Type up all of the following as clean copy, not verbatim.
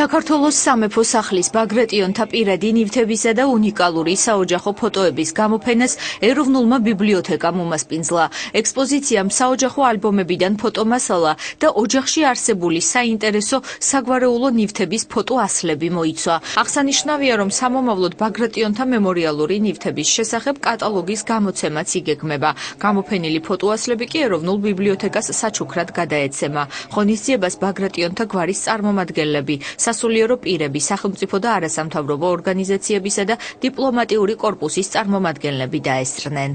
საქართველოს სამეფო სახლის ბაგრატიონთა პირადი ნივთებისა და უნიკალური საოჯახო ფოტოების გამოფენას ეროვნულმა ბიბლიოთეკამ უმასპინძლა. ექსპოზიციამ საოჯახო ალბომებიდან ფოტომასალა და ოჯახში არსებული საინტერესო საგვარეულო ნივთების ფოტოასლები მოიცვა. აღსანიშნავია, რომ სამომავლოდ ბაგრატიონთა მემორიალური ნივთების შესახებ კატალოგის გამოცემაც იგეგმება. გამოფენილი ფოტოასლები კი ეროვნულ ბიბლიოთეკას საჩუქრად გადაეცემა. ღონისძიებას ბაგრატიონთა გვარის წარმომადგენლები, სასულიერო პირები, სახელმწიფო და არასამთავრობო ორგანიზაციებისა და დიპლომატიური კორპუსის წარმომადგენლები დაესწრნენ.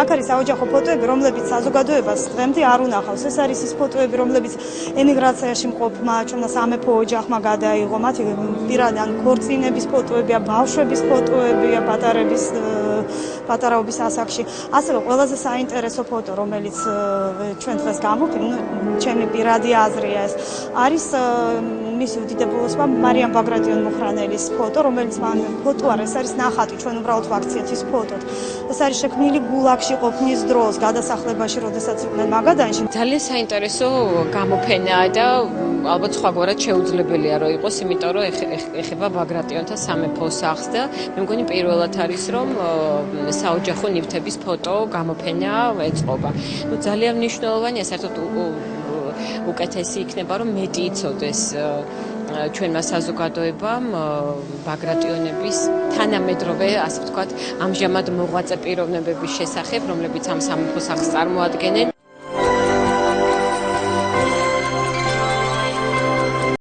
აქ არის საოჯახო ფოტოები, რომლებიც საზოგადოებას დღემდე არ უნახავს. ეს არის ის ფოტოები, რომლებიც ემიგრაციაში მყოფმა ჩვენმა სამეფო ოჯახმა გადაიღო. მათი პირადი ან ქორწინების ფოტოებია, ბავშვების ფოტოებია, პატარაობის ასაკში. ასევე ყველაზე საინტერესო ფოტო, რომელიც ჩვენ დღეს გამოვხდით, ჩემი პირადი აზრია ეს, არის მისი უდიდებულესმა მარიამ ბაგრატიონ-მუხრანელის ფოტო, რომელიც მან ფოტო არ, ეს არის ნახატი, ჩვენ უბრალოდ ვაქციეთ ის ფოტოთ. ეს არის შექმნილი გულაგში ყოფნის დროს, გადასახლებაში, როდესაც იყვნენ მაგადანში. ძალიან საინტერესო გამოფენაა და ალბათ სხვაგვარად შეუძლებელია რომ იყოს, იმიტომ რომ ეხება ბაგრატიონთა სამეფო სახლს და მე მგონი პირველად არის რომ საოჯახო ნივთების ფოტო გამოფენა ეწყობა. ძალიან მნიშვნელოვანია საერთოდ უკეთესი იქნება რომ მეტი იცოდეს ჩვენმა საზოგადოებამ ბაგრატიონების თანამედროვე, ასე ვთქვათ, ამჟამად მოღვაწე პიროვნებების შესახებ, რომლებიც ამ სამეფო სახლს წარმოადგენენ.